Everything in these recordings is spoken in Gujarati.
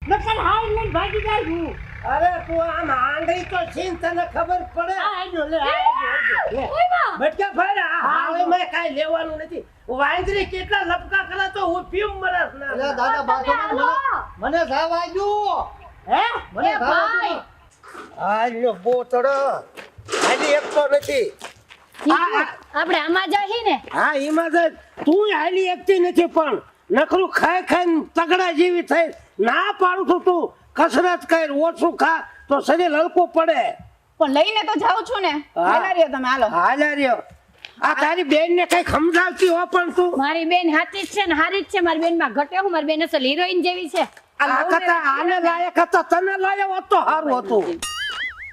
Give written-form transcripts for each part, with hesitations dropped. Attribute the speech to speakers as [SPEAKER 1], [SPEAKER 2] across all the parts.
[SPEAKER 1] નકર હાઈ લઈને ભાગી જાય હું.
[SPEAKER 2] અરે તું આમ આંગળી તો છીન તને ખબર પડે.
[SPEAKER 1] આ આજો લે લે. ઓય માં
[SPEAKER 2] બટકા ભાઈ આ હાળીમાં કાઈ લેવાનું નથી. વાંદરી કેટલા લપકા કરે તો હું પીમ મરસ ના.
[SPEAKER 3] અરે દાદા બાથો મને જાવા દો.
[SPEAKER 1] હે
[SPEAKER 3] મને
[SPEAKER 1] એ
[SPEAKER 3] જાવા
[SPEAKER 1] ભાઈ
[SPEAKER 3] દો. આલ્યો બોતડ આલી એક તો નથી.
[SPEAKER 1] આપણે આમાં જઈ ને
[SPEAKER 2] હા એમાં જ તું હાલી એકતી નથી પણ નખરું ખાઈ ખાઈને તગડા જેવી થઈ. ના પાડું છું તું કસરત કર ઓછું ખા તો શરીર હલકું પડે.
[SPEAKER 4] પણ લઈને તો જાઉં છું ને. હાલા રહ્યો તમે હાલો.
[SPEAKER 2] હાલા રહ્યો. આ તારી બેન ને કઈ સમજાવતી હો પણ તું.
[SPEAKER 1] મારી બેન હાથી જ છે ને હારી જ છે. મારી બેન માં ઘટે હું. મારી બેન અસલ હિરોઈન જેવી છે.
[SPEAKER 2] આ કથા આને લાયક હતા તને લાયક હોત તો સારું હતું.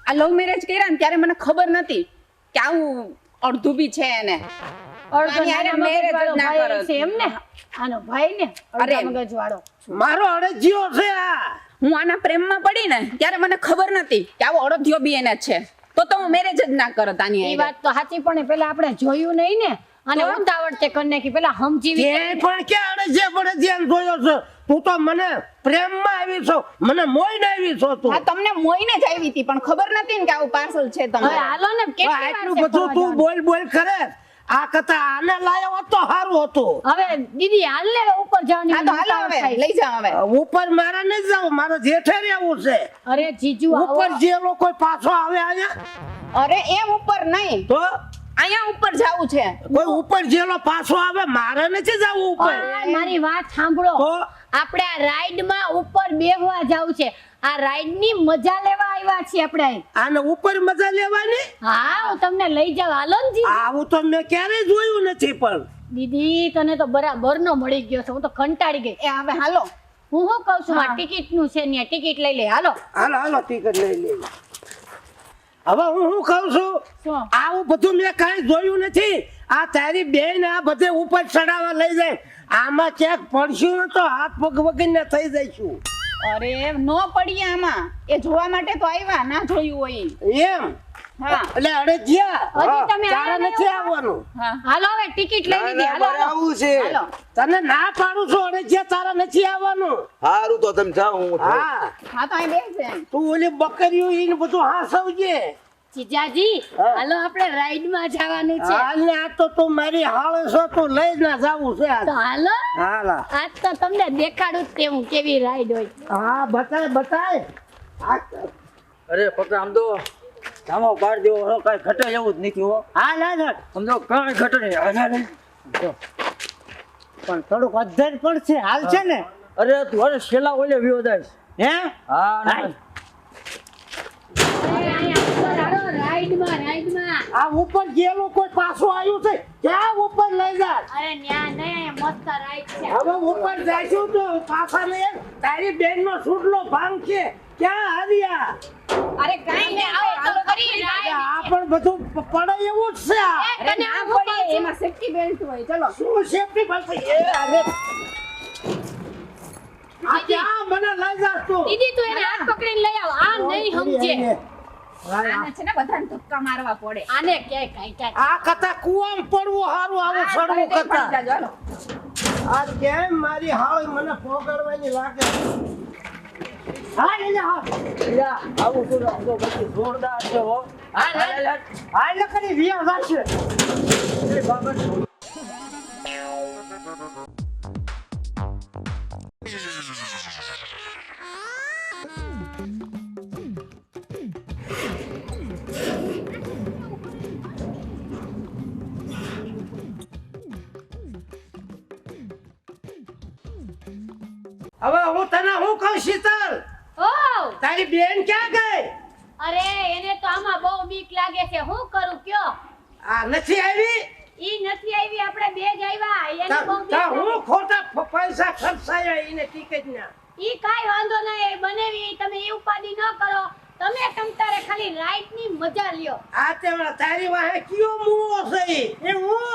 [SPEAKER 4] આ લવ મેરેજ કર્યા ને ત્યારે મને ખબર નથી કે આવું અડધું બી છે એને.
[SPEAKER 1] અડધો
[SPEAKER 4] આની હારે
[SPEAKER 1] નાના
[SPEAKER 4] marriage જ
[SPEAKER 1] મગજવાળો
[SPEAKER 4] ના
[SPEAKER 1] ભાઈ
[SPEAKER 4] કરો.
[SPEAKER 1] છે એમ ને આનો ભાઈ ને
[SPEAKER 4] અરે.
[SPEAKER 1] અડધા મગજ વાળો.
[SPEAKER 2] મારો અડજીયો છે આ.
[SPEAKER 4] હું આના પ્રેમમાં પડી ને ત્યારે મને ખબર નથી કે આવો અડધ્યો બી એને જ છે. તો હું મેરેજ જ ના કરત આની
[SPEAKER 1] એ
[SPEAKER 4] હારે.
[SPEAKER 1] વાત તો સાચી પણ પેલા આપણે જોયું નહીં ને અને ઉતાવળ તે કરી નાખી. પેલા સમજી
[SPEAKER 2] તે પણ ક્યાં અડજે પડે ધ્યાન જોયો છો તું તો મને પ્રેમમાં આવી છો મને મોઈને આવી છો તું.
[SPEAKER 4] હા તમને મોઈને જ આવી હતી પણ ખબર નથી ને કે આવું પાર્સલ છે
[SPEAKER 1] હવે
[SPEAKER 4] તમારે.
[SPEAKER 1] હાલો ને કેટલી વાર
[SPEAKER 2] આટલું
[SPEAKER 1] છે
[SPEAKER 2] બધું
[SPEAKER 1] ફરવા
[SPEAKER 2] તું
[SPEAKER 1] જવાનું?
[SPEAKER 2] બોલ બોલ કરે આ કથા આને લાયો હોત તો સારું હતું.
[SPEAKER 1] હવે દીદી હાલ ને ઉપર જવાની
[SPEAKER 4] હા તો હાલો
[SPEAKER 1] ઉતાવળ
[SPEAKER 4] હવે
[SPEAKER 1] થાય.
[SPEAKER 4] લઈ જાઓ હવે.
[SPEAKER 2] ઉપર મારે નહીં જાવ મારે જેઠે રહેવું છે.
[SPEAKER 1] અરે જીજુ આવો.
[SPEAKER 2] ઉપર જે લોકો પાછો આવે અહીંયા
[SPEAKER 4] અરે એમ ઉપર નહીં
[SPEAKER 2] તો
[SPEAKER 4] અહીંયા ઉપર જાવું છે.
[SPEAKER 2] કોઈ ઉપર જેલો પાછો આવે મારે નથી જવું ઉપર.
[SPEAKER 1] આ મારી વાત સાંભળો.
[SPEAKER 2] તો
[SPEAKER 1] આપણે આ રાઈડ માં ઉપર બેહવા જાવું છે. આ રાઈડ ની મજા લેવા આવ્યા છીએ આપણે.
[SPEAKER 2] આને ઉપર મજા લેવાની
[SPEAKER 1] હા હું તમને લઈ જાવ હાલો ને જી.
[SPEAKER 2] આવું તો મેં ક્યારેય જોયું નથી પણ
[SPEAKER 1] દીદી તને તો બરાબર નો મળી ગયો છે. હું તો કંટાળી ગઈ.
[SPEAKER 4] એ હવે હાલો.
[SPEAKER 1] હું શું કઉ છું
[SPEAKER 4] હા.
[SPEAKER 1] આ ટિકિટ નું છે ને ટિકિટ લઈ લે હાલો.
[SPEAKER 2] હાલો હાલો ટિકિટ લઈ લે. હવે હું શું કહું છું
[SPEAKER 1] શું?
[SPEAKER 2] આવું બધું મેં કાંઈ જોયું નથી. આ તારી બેન આ બધે ઉપર ચડાવવા લઈ જાય આમાં ક્યાંક પડશું ને તો હાથ પગ વગરના થઈ જઈશું.
[SPEAKER 4] અરે નો પડીએ આમાં. એ જોવા માટે તો આવ્યા ના જોયું હોય.
[SPEAKER 2] એમ
[SPEAKER 4] હા
[SPEAKER 2] એટલે અડે જ્યાં
[SPEAKER 1] હજી તમે
[SPEAKER 2] તારે
[SPEAKER 1] આયા
[SPEAKER 2] નથી
[SPEAKER 1] નહીં
[SPEAKER 2] આવવાનું.
[SPEAKER 4] હા
[SPEAKER 1] હાલો હવે ટિકિટ લઈ લીધી હાલો હાલો.
[SPEAKER 3] આવું છે.
[SPEAKER 4] હાલો.
[SPEAKER 2] તને ના પાડું છું અડે જ્યાં તારે નથી આવવાનું.
[SPEAKER 3] હારું તો તમે જાઓ હું જાઉં.
[SPEAKER 2] હા
[SPEAKER 4] હા તો અહીં બેસજે.
[SPEAKER 2] તું ઓલી બકરીઓ ઈને બધું હાસવજે.
[SPEAKER 1] જીજાજી
[SPEAKER 2] હા.
[SPEAKER 1] હાલો આપણે રાઈડ માં જવાનું છે.
[SPEAKER 2] હાલ ને આ તો તું મારી હાળ છો તું લઈ ના જાવું છે આજ.
[SPEAKER 1] તો હાલો
[SPEAKER 2] હાલ
[SPEAKER 1] આજ તો તમને દેખાડું જ તે હું કેવી રાઈડ હોય.
[SPEAKER 2] હા બતાય બતાય.
[SPEAKER 5] અરે પકડ આમ તો ધામો પાડ દેવો હો કાંઈ ઘટે એવું જ નથી હો.
[SPEAKER 2] હા ના ના
[SPEAKER 5] સમજો કાંઈ ઘટે નહીં. હા, ના,
[SPEAKER 2] પણ થોડુંક અધર પડશે હાલ છે ને.
[SPEAKER 5] અરે તું અરે છેલ્લા ઓલે વ્યો જાય.
[SPEAKER 2] હે
[SPEAKER 5] હા ના.
[SPEAKER 1] અરે અહીંયા ઉપર હાલો રાઈડમાં.
[SPEAKER 2] આ ઉપર જે લોકો પાછો આવ્યું છે ક્યાં ઉપર લઈ જા.
[SPEAKER 1] અરે ન્યા નહીં મસ્ત રાઈડ છે.
[SPEAKER 2] હવે ઉપર જાઈશું તો પાછા નહીં તારી બેન નો સુટલો ભાંગ છે ક્યાં હાર્યા.
[SPEAKER 4] અરે કાંઈ નહીં આવો હાલો કરી
[SPEAKER 1] રાઈડ
[SPEAKER 2] આ પણ બધું પડે એવું જ છે આ.
[SPEAKER 4] અરે ના પડે એમાં સેફ્ટી બેલ્ટ હોય. ચલો
[SPEAKER 2] શું સેફટી બનશે એ અરે આ ક્યાં મને લઈ જા તું.
[SPEAKER 1] દીદી તું એને હાથ પકડીને લઈ આવ. આ નહીં સમજે.
[SPEAKER 4] આને છે ને બધાને ધક્કા મારવા પડે.
[SPEAKER 1] આને ક્યાંય કાંઈ કાંઈ.
[SPEAKER 2] આ કથા કુવામાં પડવું હારું આવું સડવું કથા.
[SPEAKER 4] ચાલો
[SPEAKER 2] આ કેમ મારી હાળ મને પોગાડવાની લાગે. હા લે હા
[SPEAKER 5] યા, આવું થોડું આમ તો બધું જોરદાર છે હો.
[SPEAKER 2] હા એટલે કરી વિયા વાશે.
[SPEAKER 5] એ બાબત
[SPEAKER 2] હવે હું તને હું કહું શીતલ
[SPEAKER 1] ઓ
[SPEAKER 2] તારી બેન ક્યાં ગઈ.
[SPEAKER 1] અરે એને તો આમાં બહુ બીક લાગે છે. હું કરું કયો?
[SPEAKER 2] આ નથી આવી.
[SPEAKER 1] ઈ નથી આવી. આપણે બે જ આવ્યા. એને બહુ બીક
[SPEAKER 2] તા
[SPEAKER 1] લાગે.
[SPEAKER 2] હું ખોટા પૈસા ખર્ચાયા એને ટિકિટ ના.
[SPEAKER 1] ઈ કાઈ વાંધો નહીં. બનેવી તમે ઈ ઉપાધિ ન કરો. તમે તમતારે ખાલી રાઈડ ની મજા લ્યો.
[SPEAKER 2] આ તે તારી વાહે કયો મૂવો છે એ હું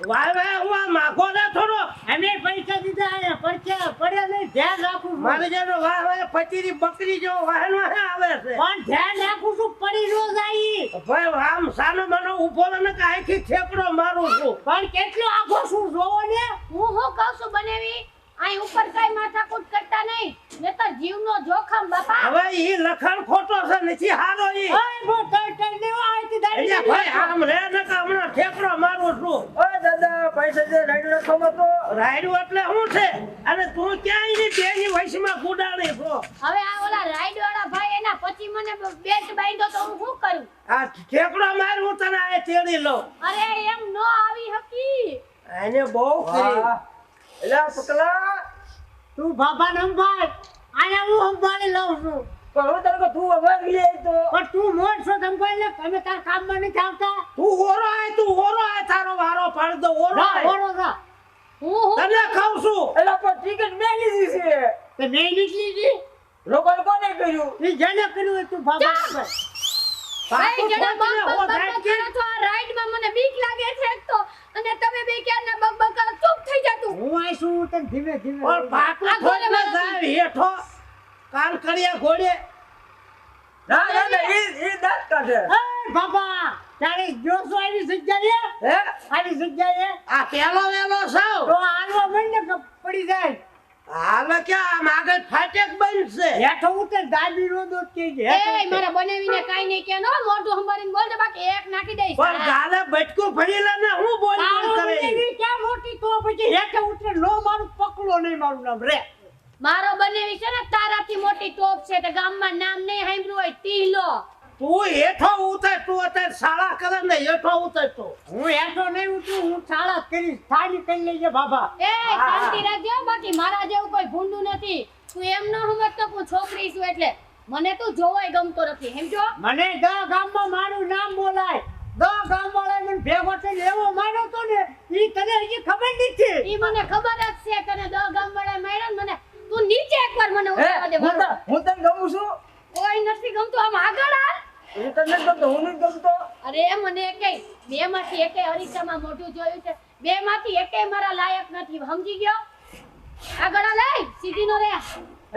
[SPEAKER 2] વાવે હું આ માગો ને થોડો
[SPEAKER 1] અમે પૈસા દીધા હે પરચા પડ્યા નહીં. ધ્યાન રાખું
[SPEAKER 2] મારે જેનો વાવે પચીરી બકરી જેવો વાહન વાહે આવે છે.
[SPEAKER 1] પણ ધ્યાન રાખું છું પડી નો જાય.
[SPEAKER 2] ભાઈ આમ સાનો માનો ઉભો ને કે આખી ઠેકડો મારું છું.
[SPEAKER 1] પણ કેટલો આખો શું જોવો ને. હું કહું છું બનેવી આઈ ઉપર કઈ માથાકૂટ કરતા નહીં નહીતર જીવનો જોખમ બાપા.
[SPEAKER 2] હવે ઈ લખણ ખોટો છે નથી હારો ઈ એટલે ભાઈ આમ રે નકા હમણાં ઠેકડો મારું છું.
[SPEAKER 5] ઓય દાદા પૈસા દે રાઈડ ખમો તો
[SPEAKER 2] રાયડું એટલે શું છે અને તું ક્યાંય ની બેની વયસમાં ગુડાણી છો.
[SPEAKER 1] હવે આ ઓલા રાઈડ વાળા ભાઈ એના પછી મને બેલ્ટ બાંધ્યો તો હું શું કરું?
[SPEAKER 2] આ ઠેકડો માર હું તને આ તેડી લઉં.
[SPEAKER 1] અરે એમ નો આવી હકી.
[SPEAKER 2] એને બહુ કરી
[SPEAKER 5] વાહ. એલા પકલા
[SPEAKER 3] તું બાબા નંબર આને હું સંભાળી લઉં છું
[SPEAKER 5] પણ હું તને તું હવે લે તો
[SPEAKER 3] પણ તું મોટ છો સંભાળી લે તમે તાર કામમાં નથી આવતા
[SPEAKER 2] તું ઓરો આય તારો વારો પાડ દો ઓરો
[SPEAKER 3] રા
[SPEAKER 2] આય.
[SPEAKER 3] ઓરો રા
[SPEAKER 1] હું
[SPEAKER 2] તને કહું છું
[SPEAKER 5] એલા પણ ટિકિટ મેં લીધી છે
[SPEAKER 3] તે મેં નીકળી ગઈ
[SPEAKER 5] લોકોને કોને કર્યું
[SPEAKER 3] એ જેને કર્યું એ તું બાબા નંબર
[SPEAKER 1] ભાઈ જણા
[SPEAKER 2] પાછું
[SPEAKER 1] બક
[SPEAKER 2] હો
[SPEAKER 1] બક
[SPEAKER 2] થાય
[SPEAKER 1] બક કરો છો આ રાઈડમાં મને બીક લાગે છે એક તો અને તમે બે ક્યારના બક બક કરો ચૂપ થઈ જા તું.
[SPEAKER 3] હું આઈશું તને ધીમે ધીમે
[SPEAKER 2] પણ પાટું
[SPEAKER 1] આ ઘોડે
[SPEAKER 2] થોડને
[SPEAKER 1] મારાથી.
[SPEAKER 2] જાય હેઠો કાન કડિયા ઘોડે.
[SPEAKER 5] ના ના ના એ દાંત કાઢે
[SPEAKER 3] એ બાબા તારે જોશો આવી જગ્યાએ
[SPEAKER 2] હે
[SPEAKER 3] આવી જગ્યાએ
[SPEAKER 2] આ પેલો વેલો સાવ
[SPEAKER 3] તો આલવા મંડે કે પડી જાય
[SPEAKER 2] હાલે ક્યાં આમ આગળ ફાટેક બનશે.
[SPEAKER 3] હેઠો ઉતર દાબી નો દોત કે
[SPEAKER 1] એ મારા બનાવીને કાઈ નહીં કે નો મોઢું સંભાળીને બોલજો બાકી એક નાખી દઈશ.
[SPEAKER 2] પણ ગાલે બટકું ભરી લે ને હું બોલ બોલ કરે ઈ.
[SPEAKER 3] ક્યાં મોટી તો પછી હેઠે ઉતરે નો મારું પકડો નહીં મારું નામ રે
[SPEAKER 1] મારો બનાવી છે ને તારાથી મોટી ટોપ છે તે ગામમાં નામ નહીં સાંભળ્યું હોય તીલો.
[SPEAKER 2] તું હેઠો ઉતર તું અત્યારે શાળા કરે ને હેઠો ઉતર તું.
[SPEAKER 3] હું હેઠો નહીં ઉતરું હું શાળા કરીશ થાળી કરી લેજે બાબા
[SPEAKER 1] એ શાંતિ રાખજો બાકી મારા જેવું કોઈ ભૂંડું નથી. તું એમ ન સમજતો હું છોકરી છું એટલે મને તું જોવાય ગમતો નથી સમજો.
[SPEAKER 3] મને દા ગામમાં મારું નામ બોલાય દા ગામ વાળા મને ભેગો થઈને એવો માર્યો તો ને ઈ તને હજી ખબર નથી
[SPEAKER 1] ઈ મને ખબર જ છે તને 10 ગામ વાળા માર્યો ને મને તું નીચે એકવાર મને
[SPEAKER 5] હે
[SPEAKER 1] ઉતારવા દે
[SPEAKER 5] હું
[SPEAKER 1] મારું.
[SPEAKER 5] હું તને ગમું છું
[SPEAKER 1] કોઈ નથી ગમતું આમ આગળ હાલ.
[SPEAKER 5] હું તને નથી ગમતો હું નથી ગમતો
[SPEAKER 1] અરે મને એકેય બે માંથી એકેય અરીસામાં મોઢું જોયું છે બે માંથી એકેય મારા લાયક નથી સમજી ગયો. આગળ હાલ એ સીધી નો રે.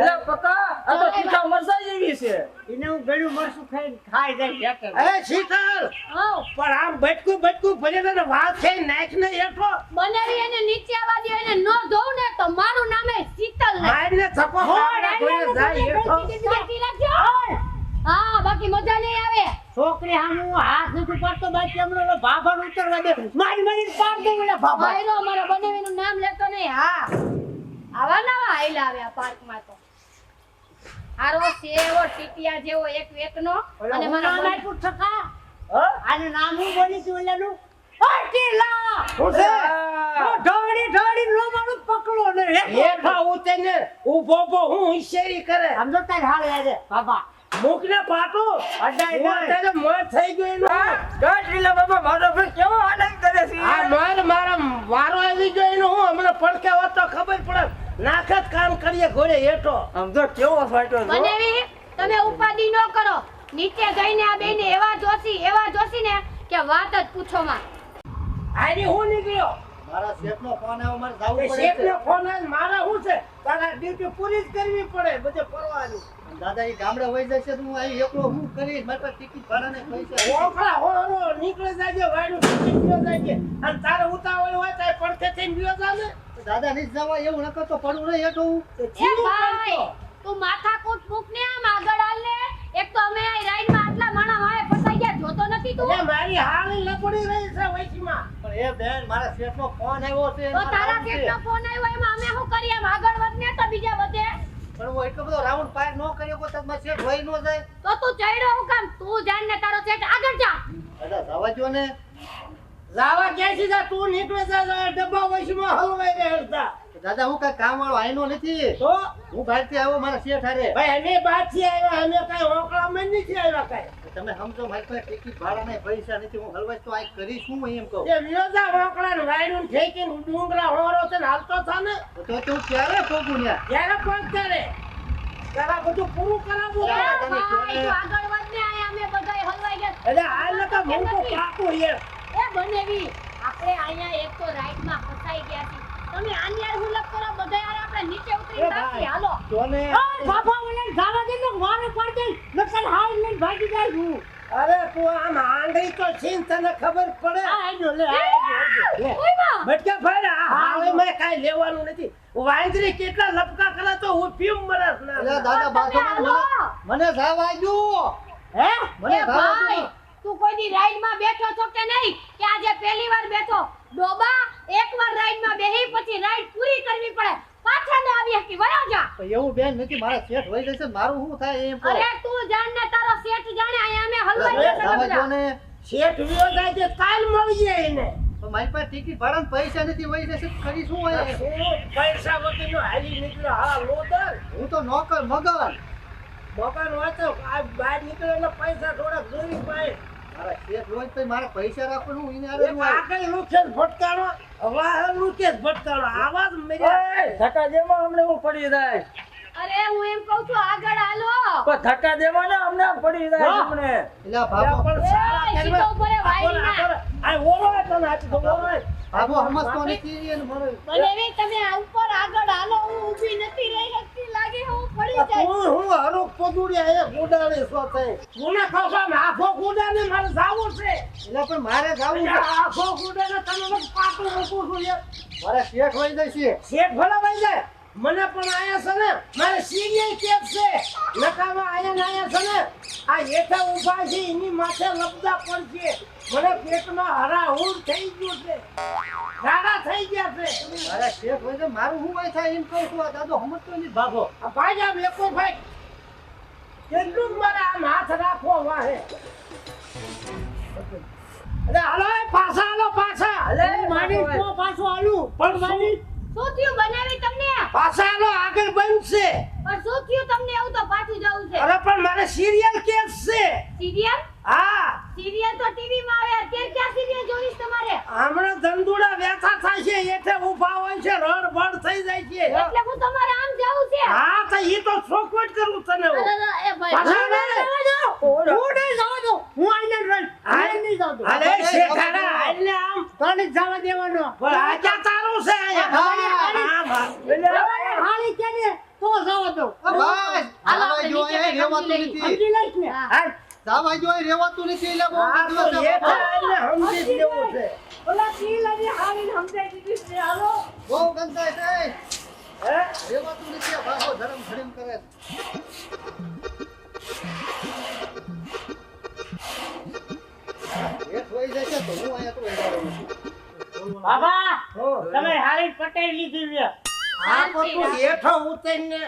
[SPEAKER 5] એલા પકા આ તો તીખા મરચાં જેવી છે
[SPEAKER 3] એને હું ગળ્યું મરસું ખાઈ જાય હેઠે
[SPEAKER 2] એ શીતળ
[SPEAKER 1] આવ
[SPEAKER 2] પણ આમ બટકું ભરી લે ને વાત છે નાખ ને હેઠો
[SPEAKER 1] બનાવી એને નીચે આવવા દે એને નો ધોઉં ને તો મારું નામે શીતલ નહીં.
[SPEAKER 2] મારને થપ્પો ખાવા કોઈ જાય હેઠો.
[SPEAKER 1] શાંતિ રાખજો. હા બાકી મજા નહીં આવે.
[SPEAKER 3] છોકરી હામું હાથ નથી પડતો બાકી હમણાં ભાભાને ઉતરવા દે મારી પાડ દે ઓલા ભાભા
[SPEAKER 1] ભાઈરો મારા બનાવીનું નામ લેતો નહીં. હા આવા નવા આયલા આવે આ પાર્કમાં તો હારો સેવો ટીટિયા જેવો એક વેતનો અને મારા
[SPEAKER 3] નામ
[SPEAKER 1] બને-
[SPEAKER 3] આપ્યું છકા
[SPEAKER 5] હા
[SPEAKER 3] આને નામ હું બોલી તું ઓલાનું અટીલા
[SPEAKER 2] શું છે?
[SPEAKER 3] ઢોળી નો મારું પકડો ને
[SPEAKER 2] હેઠો ઉતર ને ઊભો ઊભો હું હોશિયારી કરે.
[SPEAKER 3] સમજો તાર હાલ યાર બાબા
[SPEAKER 2] મૂકને પાટો
[SPEAKER 3] અડાય
[SPEAKER 2] હું અત્યારે મોત થઈ ગયો એનો.
[SPEAKER 5] ગાંઠ લીલા બાબા મારો ભાઈ કેવો આનંદ કરે છે
[SPEAKER 2] આ મારા વારો આવી ગયો એનો હું હમણાં પડકે હોત તો ખબર પડે. નાખત કામ કરીએ ઘોડે હેઠો.
[SPEAKER 5] આમ તો કેવો ફાટ્યો છો
[SPEAKER 1] બનાવી તમે ઉપાધિ ન કરો. નીચે જઈને આ બેને એવા જોશી ને કે વાત જ પૂછો માં.
[SPEAKER 2] આની હું નીકળ્યો
[SPEAKER 3] મારા શેઠનો ફોન આવ્યો મારે જાવું
[SPEAKER 2] એ શેઠનો ફોન આવે મારા શું છે તારા ડ્યુટી પૂરી જ કરવી પડે બધે ફરવાની.
[SPEAKER 3] દાદા એ ગામડે વહી જશે તો હું અહીં એકલો હું કરીશ મારી પાસે ટિકિટ ભાડાને પૈસા
[SPEAKER 2] ઓખલા હોરો નીકળી જાજે વાયડું ટિકિટ ગયો જાજે અને તારે ઉતાવળ હોય તો પડખે થઈને ગયો જાને.
[SPEAKER 3] દાદા નહીં જવા એવું ન કરતો પડવું નહીં હેઠો હું
[SPEAKER 1] એ ભાઈ તું માથાકૂટ મૂક ને આમ આગળ હાલ ને. એક તો અમે આ રાઈડમાં આટલા માણા વાળે ફસાઈ ગયા જોતો નથી તું.
[SPEAKER 2] એટલે મારી હાલ લપડી રહી છે વૈશીમાં.
[SPEAKER 3] પણ એ બેન મારા શેઠનો ફોન આવ્યો છે
[SPEAKER 1] તો તારા શેઠનો ફોન આવ્યો એમાં અમે શું કરીએ આમ આગળ વધ ને તો બીજા વધે.
[SPEAKER 3] પણ હું એટલો બધો રાઉન્ડ પાર ન કર્યો તો મારા શેઠ વહી ન જાય
[SPEAKER 1] તો તું ચડ્યો હું કામ તું જાણ ને તારો શેઠ આગળ જા.
[SPEAKER 3] દાદા જવા જો ને
[SPEAKER 2] જાવા ક્યાંથી જા તું નીકળે જા ડબ્બા વૈશીમાં હલવાઈ રહે હતા.
[SPEAKER 3] દાદા હું કઈ કામ વાળો આઈનો નથી
[SPEAKER 2] તો
[SPEAKER 3] હું બહારથી આવ્યો મારા શેઠ હારે
[SPEAKER 2] ભાઈ અમે બહારથી આવ્યા અમે કઈ હોકળામાં નથી આવ્યા કઈ.
[SPEAKER 3] તમે સમજો મારી પાસે ટિકિટ ભાડાના પૈસા નથી હું હલવાઈ તો આ કરીશ હું એમ કહું
[SPEAKER 2] એ વ્યોજા હોકળા ને વાયડું ઠેકીને ડુંગરા હોરો છે ને હાલતો થા ને
[SPEAKER 3] તો હું ક્યારે પહોંચું ત્યાં
[SPEAKER 2] ત્યારે કોણ કરે તારા બધું પૂરું કરાવવું
[SPEAKER 1] એ
[SPEAKER 2] પડે.
[SPEAKER 1] ભાઈ તું આગળ વધ ને આયા અમે બધાય હલવાઈ ગયા.
[SPEAKER 2] એટલે હાલ નકા મૂકો કાકું યાર.
[SPEAKER 1] એ બનેવી આપણે અહીંયા એક તો રાઈડમાં ફસાઈ ગયા છીએ. તમે આની યાર હુલક કરો બધાય યાર આપણે નીચે ઉતરીને તાકી હાલો.
[SPEAKER 3] જોને બાપા મને જાવા દે ને મારે પડ ગઈ નકર હાલ લઈને ભાગી જાય હું
[SPEAKER 2] અરે તું આમ આંગળી તો છીન તને ખબર પડે.
[SPEAKER 3] આ આજો લે આ આજો લે
[SPEAKER 1] ઓય માં
[SPEAKER 2] બટકા ભાઈ આ હાલે મેં કાઈ લેવાનું નથી. વાંદરી કેટલા લપકા કરે તો હું પીમ મરસ ના
[SPEAKER 3] એટલે દાદા બાથો મને જાવ આજુ હે મને
[SPEAKER 1] એ
[SPEAKER 3] જાવ
[SPEAKER 1] ભાઈ તું કોઈ દી રાઈડ માં બેઠો છો કે નહીં કે આજે પહેલી વાર બેઠો ડોબા એકવાર રાઈડ માં બેહી પછી રાઈડ પૂરી કરવી પડે પાછા ન આવી હકી વયો જા
[SPEAKER 3] એવું બેન નથી મારા શેઠ હોય જશે મારું શું થાય એમ કહો
[SPEAKER 1] અરે તું જાણ ને તારો શેઠ જાણે અહીંયા અમે હલવાઈ
[SPEAKER 3] જાવ
[SPEAKER 1] જશે
[SPEAKER 3] આજુ
[SPEAKER 1] બધા
[SPEAKER 3] ને
[SPEAKER 2] શેઠ વિયો જાય છે કાલ મળી જાય એને
[SPEAKER 3] તો મારી પાસે ટિકિટ ભાડા પૈસા નથી વહી જશે કરી શું હોય
[SPEAKER 2] શું પૈસા વગરનો હાલી નીકળ્યો હા લોદર
[SPEAKER 3] હું તો નોકર મગર
[SPEAKER 2] મકાન વાંચો આ બહાર નીકળે એટલે પૈસા થોડા જોઈ પાય
[SPEAKER 3] મારા શેઠ હોય તો મારા પૈસા રાખવાનું એને આરે નું આવે.
[SPEAKER 2] આગળ લુખે ભટકાણો વાહ લુખે ભટકાણો આવાજ મજા
[SPEAKER 5] ધક્કા દેમાં અમને હું પડી જાય
[SPEAKER 1] અરે હું એમ કહું છું આગળ હાલો
[SPEAKER 5] પણ ધક્કા દેમાં ને અમને પડી જાય
[SPEAKER 2] હા.
[SPEAKER 5] અમને
[SPEAKER 3] એટલે આ બાબો
[SPEAKER 2] પણ સારા
[SPEAKER 1] એ,
[SPEAKER 2] કરવા.
[SPEAKER 1] સીધો ઉપર એ વાયરી ના.
[SPEAKER 2] આ ઓરો તને આપી દો ઓરો
[SPEAKER 3] બાબો સમજતો નથી એને મને
[SPEAKER 1] બનેવી તમે આ ઉપર આગળ હાલો હું ઊભી નથી રહી શકતી લાગે હું પડી જાય
[SPEAKER 2] હું હરો પદુડિયા એ ગુડાળી સો થઈ મને કહો આખો ગુડાને મારે જાવું છે
[SPEAKER 3] એટલે પણ મારે જાવું છે
[SPEAKER 2] આખો ગુડાને તમે પાટું મૂકું છું યાર
[SPEAKER 3] મારા શેઠ હોય જશે
[SPEAKER 2] શેઠ ભલા ભાઈ જાય મને પણ આયા છે ને મારે સીરીયલ કેપ છે નકામાં આયા છે ને આ હેઠા ઊભા છે એની માથે લપડા પડશે મને પેટમાં હરાહુર થઈ ગયું છે ઝાડા થઈ ગયા છે
[SPEAKER 3] મારા શેઠ હોય તો મારું શું હોય થાય એમ કહું છું આ દાદો સમજતો નથી ભાગો
[SPEAKER 2] આ ભાઈ આ વેકો ભાઈ કેટલું મારે આમ હાથ રાખવો વાહે અરે હાલો એ પાછા હાલો પાછા
[SPEAKER 5] અલે
[SPEAKER 3] મારી તો પાછો આલું
[SPEAKER 2] પણ મારી
[SPEAKER 1] શું થયું બનાવી તમને
[SPEAKER 2] પાછા હાલો આગળ બંધ છે
[SPEAKER 1] પણ શું થયું તમને એવું તો પાછું જવું છે
[SPEAKER 2] અરે પણ મારે સિરિયલ કેસ છે
[SPEAKER 1] સિરિયલ
[SPEAKER 2] હા
[SPEAKER 1] સિરિયલ તો ટીવી માં આવે અત્યારે ક્યાં સિરિયલ જોઈશ તમારે
[SPEAKER 2] હમણાં ધંધુડા વ્યથા થાય છે એટલે ઊભા હોય છે રડ બડ થઈ જાય છે
[SPEAKER 1] એટલે હું તમારે આમ જવું છે
[SPEAKER 2] હા તો ઈ તો ચોખવટ કરું તને હું.
[SPEAKER 1] અરે, એ ભાઈ
[SPEAKER 2] પાછા
[SPEAKER 1] મને
[SPEAKER 2] આવે.
[SPEAKER 1] જવા દો.
[SPEAKER 3] હું નહીં જવા દઉં હું આઈને રહીશ હું નહીં જાઉં છું.
[SPEAKER 2] અરે શેઠાડા હાલને આમ
[SPEAKER 3] તને જ જવા દેવાનો
[SPEAKER 2] પણ આ ક્યાં તારું છે અહીંયા? આમ, આમ.
[SPEAKER 3] તમારે હાલી કે ને તો જવા દઉં ભાઈ
[SPEAKER 1] હાલો,
[SPEAKER 3] જાવા
[SPEAKER 1] આપણે
[SPEAKER 3] જો
[SPEAKER 1] નીચે
[SPEAKER 3] એ રેવાતું
[SPEAKER 1] સમજી
[SPEAKER 3] નથી સમજી લઈશ ને
[SPEAKER 1] હા.
[SPEAKER 2] હાલ.
[SPEAKER 3] જાવા જો એ રેવાતું નથી એટલે બહુ
[SPEAKER 2] આ તો
[SPEAKER 3] બધું
[SPEAKER 2] હેઠા
[SPEAKER 3] બાબો.
[SPEAKER 2] હાલને સમજી જ લેવું છે
[SPEAKER 3] ઓલા ટીલાની હાલીને સમજાઈ દીધી છે હાલો બહુ ગંધાય છે
[SPEAKER 2] હે?
[SPEAKER 3] રેવાતું નથી આ બાબો ધરમ ધરમ કરે છે. એક વહી જશે તો હું અહીંયા તો વહી જાઉં.
[SPEAKER 6] બાબા
[SPEAKER 2] હો.
[SPEAKER 6] તમે હારી પટાઈ લીધી છે
[SPEAKER 2] આ તો તું હેઠો ઉતરીને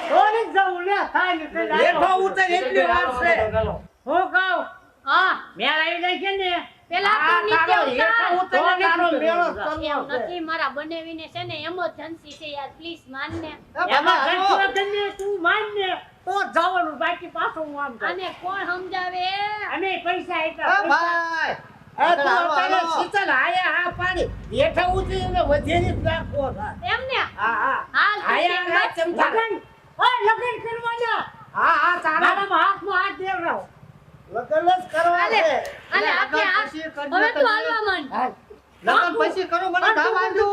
[SPEAKER 6] થોડી જ જવું લે થાય ને તે
[SPEAKER 2] હેઠો ઉતર એટલી વાર છે
[SPEAKER 6] હું કહું
[SPEAKER 1] હા
[SPEAKER 6] મેળ આવી જાય છે ને
[SPEAKER 1] પેલા
[SPEAKER 2] આ
[SPEAKER 1] તું નીચે
[SPEAKER 2] તારો હેઠો
[SPEAKER 1] ઉતાર.
[SPEAKER 2] ઉતરીને તારો મેળો
[SPEAKER 1] એમ
[SPEAKER 2] કરવો છે
[SPEAKER 1] નથી મારા બનેવીને છે ને એમરજન્સી છે યાર પ્લીઝ માનને
[SPEAKER 3] એ બાબા,
[SPEAKER 6] એમાં
[SPEAKER 3] હાલો.
[SPEAKER 6] ઘરથી વગરને તું માન ને તો જ જવાનું બાકી પાછું હું આમ કરું.
[SPEAKER 1] આને કોણ સમજાવે
[SPEAKER 6] અમે પૈસા
[SPEAKER 3] એ
[SPEAKER 6] આપ્યા
[SPEAKER 3] ભાઈ
[SPEAKER 2] આ તું
[SPEAKER 3] હાલો,
[SPEAKER 2] અત્યારે
[SPEAKER 3] હાલો.
[SPEAKER 2] શીતળ આયા હા પાડી હેઠો ઉતરીને વધેરી જ રાખવો છે.
[SPEAKER 1] એમને
[SPEAKER 2] હા હા
[SPEAKER 1] હાલ તું
[SPEAKER 2] આયા
[SPEAKER 1] કેમ
[SPEAKER 2] હા ચમચા.
[SPEAKER 6] લગન ઓય લગન કરવાના
[SPEAKER 2] હા હા તારા
[SPEAKER 6] મારામાં હાથમાં હાથ દેવડાવો
[SPEAKER 2] લગ્ન જ કરવા
[SPEAKER 1] હાલે.
[SPEAKER 2] છે
[SPEAKER 1] અને આપણે આ
[SPEAKER 3] પછી કરજો
[SPEAKER 1] હવે તું
[SPEAKER 3] તમે.
[SPEAKER 1] હાલવા માંડ
[SPEAKER 3] લગન પછી કરો મને ધામ આવજો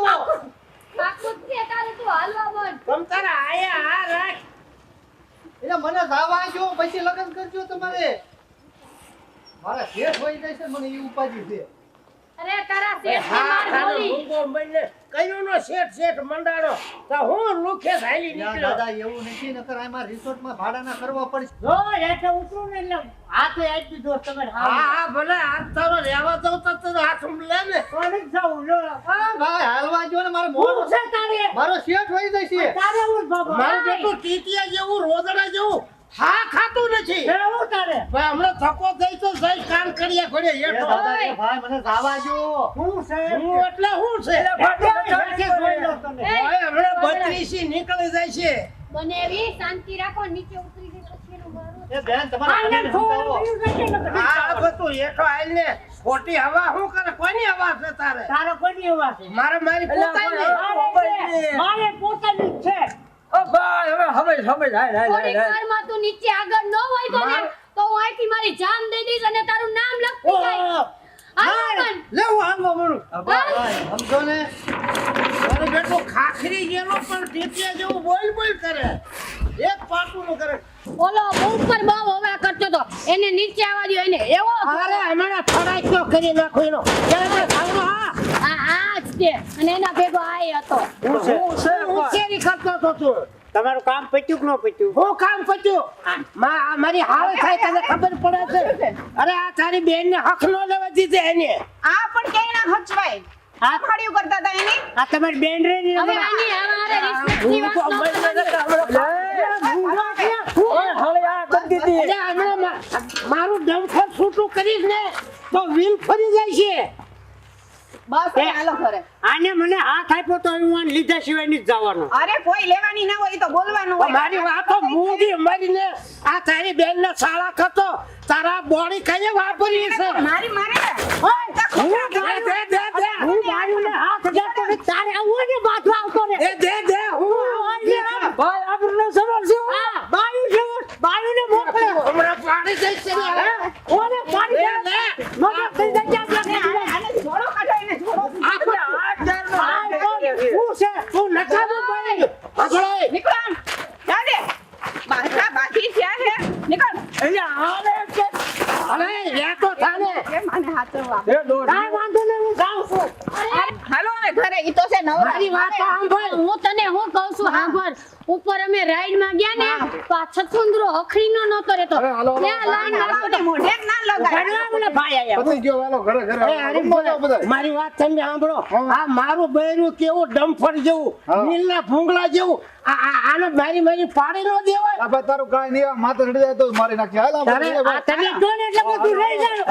[SPEAKER 1] પાકું જ છે તારે તું હાલવા માંડ
[SPEAKER 2] તમ તારા આયા હા રાખ
[SPEAKER 3] એટલે મને ધામ આવજો પછી લગન કરજો તમારે મારા શેઠ હોય જાય છે મને એ ઉપાધિ છે
[SPEAKER 1] અરે તારા
[SPEAKER 2] એ
[SPEAKER 1] શેઠને
[SPEAKER 2] હા
[SPEAKER 1] માર
[SPEAKER 2] તારો
[SPEAKER 1] બોલી
[SPEAKER 2] મૂંગો મહિને કયુંનો શેઠ શેઠ મંડાણો તો હું લુખે હાલી
[SPEAKER 3] ના
[SPEAKER 2] નીકળ્યો
[SPEAKER 3] દાદા એવું નથી નકર આમાં રિસોર્ટમાં ભાડાના કરવા પડશે
[SPEAKER 6] જો હેઠે ઉતરું ને એટલે હાથે આપી દીધો તમે
[SPEAKER 2] હા હા ભલે હાથ તારો રહેવા દઉં તો તું હાથ લે ને
[SPEAKER 6] થોડી જ જવું લો
[SPEAKER 3] હા ભાઈ હાલવા જો ને મારે
[SPEAKER 6] હું
[SPEAKER 3] મોડું
[SPEAKER 6] છે તારે
[SPEAKER 3] મારો શેઠ હોય જાય છે
[SPEAKER 6] તારે હું બાબા
[SPEAKER 2] મારું બેટું ટીટિયા જેવું રોદડા જેવું હા ખાતું નથી
[SPEAKER 6] એવું તારે
[SPEAKER 2] ભાઈ હમણાં થકો થઈ તો જઈ કામ કર્યા ઘડે
[SPEAKER 3] એ
[SPEAKER 2] હેઠો
[SPEAKER 3] દાદા એ ભાઈ મને જાવા જો
[SPEAKER 6] હું છે
[SPEAKER 2] હું એટલે હું છે
[SPEAKER 6] હેઠે જોઈ લો તમે
[SPEAKER 1] એ,
[SPEAKER 2] ભાઈ હમણાં 32 નીકળી જાય છે
[SPEAKER 1] બનેવી શાંતિ રાખો નીચે ઉતરી જાય પછી એનું મારું
[SPEAKER 3] એ બેન તમારા
[SPEAKER 6] આને
[SPEAKER 3] ભાઈને સમજાવો.
[SPEAKER 6] થોડું નથી લગન.
[SPEAKER 2] આ બધું હેઠો આવીને ખોટી હવા શું કરે કોની હવા છે તારે
[SPEAKER 6] તારો કોની એવા છે
[SPEAKER 2] મારે મારી પોતાની
[SPEAKER 6] મારે પોતાની જ છે
[SPEAKER 5] ઓ ભાઈ હવે હવે સમજ હાય હાય
[SPEAKER 1] થોડીક
[SPEAKER 5] હાય
[SPEAKER 1] વારમાં તું નીચે આગળ ન હોય તો ને તો હું અહીંથી મારી જાન દઈ દઈશ અને તારું નામ લખી જાય હાલ મન
[SPEAKER 2] લે હું હાલવા મળું
[SPEAKER 3] ભાઈ સમજો ને
[SPEAKER 2] મારો બેટો ખાખરી ગયેલો પણ ટીટિયા જેવું બોલ બોલ કરે એક પાટું નું કરે
[SPEAKER 1] ઓલો ઉપર બહુ હવા કરતો તો એને નીચે આવવા દો એને એવો
[SPEAKER 2] અરે હમણાં ફરાક તો કરી નાખો એનો ચાલ ચાલ, આવડો, હા
[SPEAKER 1] આ જ છે અને એના ભેગો આય હતો.
[SPEAKER 2] હોશિયારી કરતો તો તું.
[SPEAKER 3] તમારું કામ પત્યું કે ન પત્યું?
[SPEAKER 2] હું કામ પત્યું? મારી હાલ થાય તને ખબર પડે છે? અરે આ તારી બેન ને હક નો લેવા દીધે એને.
[SPEAKER 4] આ પણ ક્યાંય ના હચવાય આ ફાડ્યું કરતા હતા એની
[SPEAKER 3] આ તમારી બેન રે ને
[SPEAKER 1] હવે આની અમારે રિસ્પેક્ટની વાત ન કરવાની.
[SPEAKER 2] અરે હમણાં મારું ડંફર છૂટું કરીશ ને તો વ્હીલ ફરી જાય છે.
[SPEAKER 4] બસ હવે હાલો ઘરે
[SPEAKER 3] આને મને હાથ આપ્યો તો હું આને લીધા સિવાય નથી જવાનો.
[SPEAKER 4] અરે કોઈ લેવાની ના હોય તો બોલવાનું હોય
[SPEAKER 2] મારી વાતો મૂંગી મરીને આ તારી બેન ને શાળા કરતો તારા બોડી કઈ વાપરી છે?
[SPEAKER 4] મારી મારે
[SPEAKER 3] હું બાયુને હાથ દેતો ને તારે આવું ને બાજુ આવતો ને.
[SPEAKER 2] દે હું
[SPEAKER 3] ભાઈ આપણને સમજશું. હા બાયુ છે બાયુને મોકલે.
[SPEAKER 2] હમણાં પાડી દઈશ છે ને.
[SPEAKER 3] ઓને પાડી દે. મગજ થઈ જાય
[SPEAKER 4] આને છોડો કાઢો એને છોડો
[SPEAKER 3] શું છે?
[SPEAKER 2] તું નકામો ભાઈ. આગળ
[SPEAKER 4] નીકળ આમ. જા દે બાસા બાકી થયા છે નીકળ
[SPEAKER 2] અરે યા તો થાને.
[SPEAKER 4] કેમ આને હાથવા
[SPEAKER 3] કાંઈ વાંધો નહીં હું જાઉં છું.
[SPEAKER 4] હાલો હવે ઘરે ઈ તો છે નવરા
[SPEAKER 2] મારી વાત તો સાંભળ.
[SPEAKER 1] હું તને હું કહું છું સાંભળ. ઉપર અમે રાઈડ માં ગયા ને તો આ છછુંદરો હખડીનો નતો રહેતો. ત્યાં લાઈન
[SPEAKER 4] હાલો ને મોઢે જ ના લગાય
[SPEAKER 3] ઘણા મને ભાઈ આયા.
[SPEAKER 7] પતી ગયો વાલો ઘરે ઘરે
[SPEAKER 2] એ હરીફભાઈ, મારી વાત તમે સાંભળો. આ મારું બૈરું કેવું ડમ્ફર જેવું નીલના ભૂંગળા જેવું આને મારી પાડી ન દેવાય.
[SPEAKER 7] આ ભાઈ તારું કાંઈ નહીં માથે ચડી જાય તો મારી નાખી હાલ આ
[SPEAKER 2] તારે આ તને
[SPEAKER 3] જો ને એટલે બધું રહી જાય.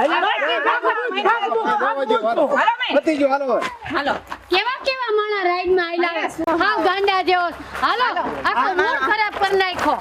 [SPEAKER 7] પતી ગયો હાલો હવે.
[SPEAKER 4] હાલો
[SPEAKER 1] કેવા કેવા માણા રાઈડ માં આયલા હાવ ગાંડા જેવો. હાલો આખો મૂડ ખરાબ કરી નાખ્યો.